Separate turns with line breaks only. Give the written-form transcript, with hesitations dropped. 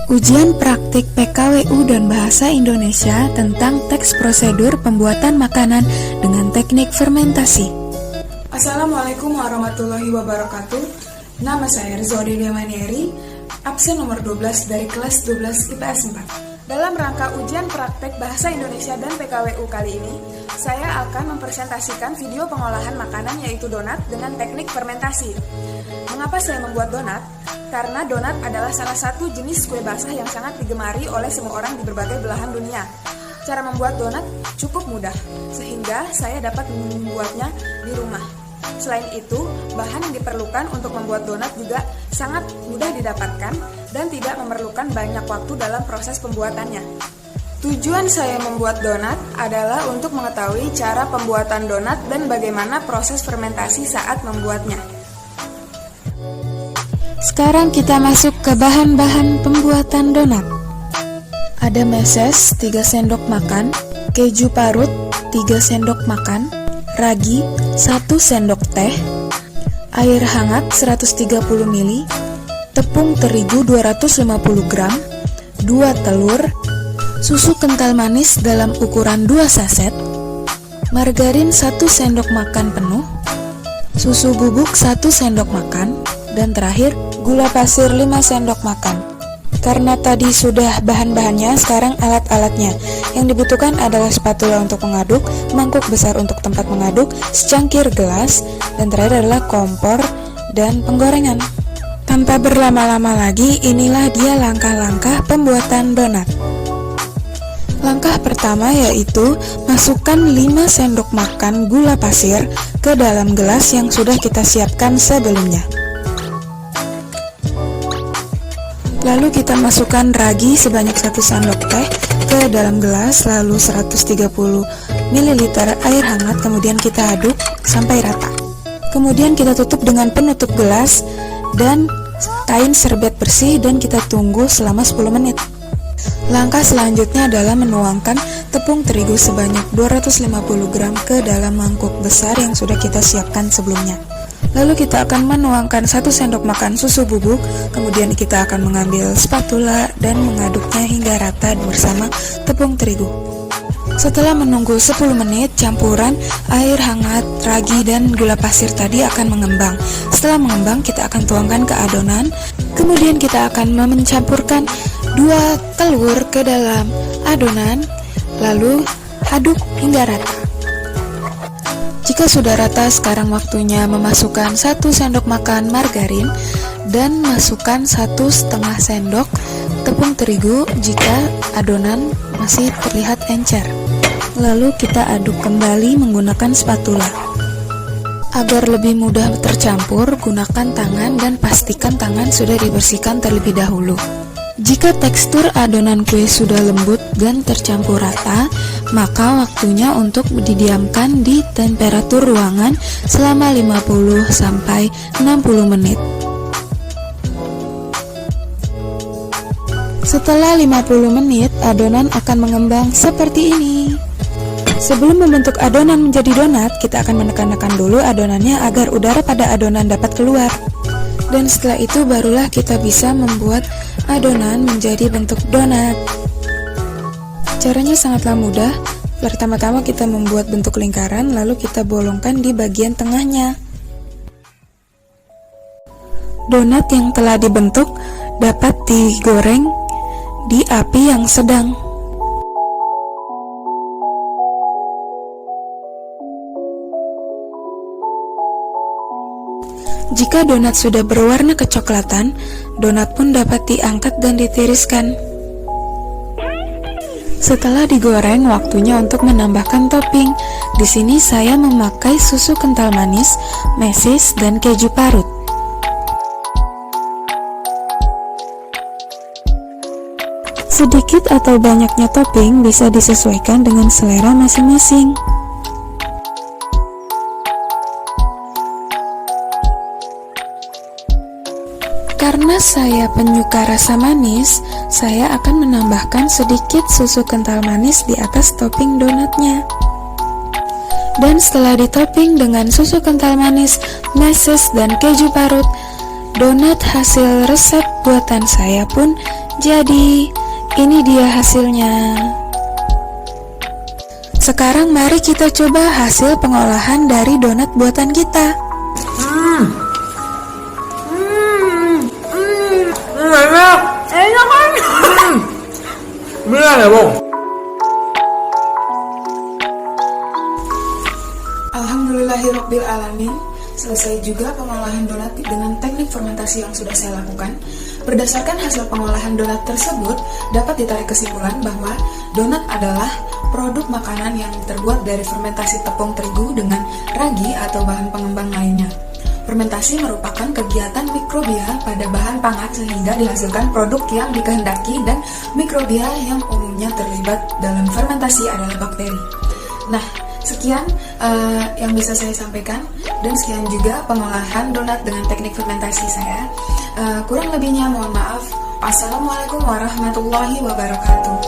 Ujian praktik PKWU dan Bahasa Indonesia tentang teks prosedur pembuatan makanan dengan teknik fermentasi.
Assalamualaikum warahmatullahi wabarakatuh. Nama saya Rizodi Demanieri, absen nomor 12 dari kelas 12 IPS 4. Dalam rangka ujian praktek Bahasa Indonesia dan PKWU kali ini, saya akan mempresentasikan video pengolahan makanan yaitu donat dengan teknik fermentasi. Mengapa saya membuat donat? Karena donat adalah salah satu jenis kue basah yang sangat digemari oleh semua orang di berbagai belahan dunia. Cara membuat donat cukup mudah, sehingga saya dapat membuatnya di rumah. Selain itu, bahan yang diperlukan untuk membuat donat juga sangat mudah didapatkan dan tidak memerlukan banyak waktu dalam proses pembuatannya. Tujuan saya membuat donat adalah untuk mengetahui cara pembuatan donat dan bagaimana proses fermentasi saat membuatnya.
Sekarang kita masuk ke bahan-bahan pembuatan donat. Ada meses 3 sendok makan, keju parut 3 sendok makan, ragi 1 sendok teh, air hangat 130 ml, tepung terigu 250 gram, 2 telur, susu kental manis dalam ukuran 2 saset, margarin 1 sendok makan penuh, susu bubuk 1 sendok makan, dan terakhir gula pasir 5 sendok makan. Karena tadi sudah bahan-bahannya, sekarang alat-alatnya. Yang dibutuhkan adalah spatula untuk mengaduk, mangkuk besar untuk tempat mengaduk, secangkir gelas, dan terakhir adalah kompor dan penggorengan. Tanpa berlama-lama lagi, inilah dia langkah-langkah pembuatan donat. Langkah pertama yaitu masukkan 5 sendok makan gula pasir ke dalam gelas yang sudah kita siapkan sebelumnya. Lalu kita masukkan ragi sebanyak 1 sendok teh ke dalam gelas, lalu 130 ml air hangat, kemudian kita aduk sampai rata. Kemudian kita tutup dengan penutup gelas dan kain serbet bersih dan kita tunggu selama 10 menit. Langkah selanjutnya adalah menuangkan tepung terigu sebanyak 250 gram ke dalam mangkuk besar yang sudah kita siapkan sebelumnya. Lalu kita akan menuangkan 1 sendok makan susu bubuk, kemudian kita akan mengambil spatula dan mengaduknya hingga rata bersama tepung terigu. Setelah menunggu 10 menit, campuran air hangat, ragi, dan gula pasir tadi akan mengembang. Setelah mengembang, kita akan tuangkan ke adonan, kemudian kita akan mencampurkan 2 telur ke dalam adonan, lalu aduk hingga rata. Jika sudah rata, sekarang waktunya memasukkan 1 sendok makan margarin dan masukkan 1,5 sendok tepung terigu jika adonan masih terlihat encer. Lalu kita aduk kembali menggunakan spatula. Agar lebih mudah tercampur, gunakan tangan dan pastikan tangan sudah dibersihkan terlebih dahulu. Jika tekstur adonan kue sudah lembut dan tercampur rata, maka waktunya untuk didiamkan di temperatur ruangan selama 50-60 menit. Setelah 50 menit, adonan akan mengembang seperti ini. Sebelum membentuk adonan menjadi donat, kita akan menekan-nekan dulu adonannya agar udara pada adonan dapat keluar. Dan setelah itu barulah kita bisa membuat adonan menjadi bentuk donat. Caranya sangatlah mudah. Pertama-tama kita membuat bentuk lingkaran, lalu kita bolongkan di bagian tengahnya. Donat yang telah dibentuk dapat digoreng di api yang sedang. Jika donat sudah berwarna kecoklatan, donat pun dapat diangkat dan ditiriskan. Setelah digoreng, waktunya untuk menambahkan topping. Di sini saya memakai susu kental manis, meses, dan keju parut. Sedikit atau banyaknya topping bisa disesuaikan dengan selera masing-masing. Karena saya penyuka rasa manis, saya akan menambahkan sedikit susu kental manis di atas topping donatnya. Dan setelah ditopping dengan susu kental manis, meses, dan keju parut, Donat hasil resep buatan saya pun jadi. Ini dia hasilnya. Sekarang mari kita coba hasil pengolahan dari donat buatan kita.
Enak.
Enak kan?
Beneran ya, Bang?
Alhamdulillahirrabbilalamin. Selesai juga pengolahan donat dengan teknik fermentasi yang sudah saya lakukan. Berdasarkan hasil pengolahan donat tersebut, dapat ditarik kesimpulan bahwa donat adalah produk makanan yang terbuat dari fermentasi tepung terigu dengan ragi atau bahan pengembang lainnya. Fermentasi merupakan kegiatan mikrobia pada bahan pangan sehingga dihasilkan produk yang dikehendaki, dan mikrobia yang umumnya terlibat dalam fermentasi adalah bakteri. Nah, sekian yang bisa saya sampaikan, dan sekian juga pengolahan donat dengan teknik fermentasi saya. Kurang lebihnya mohon maaf. Assalamualaikum warahmatullahi wabarakatuh.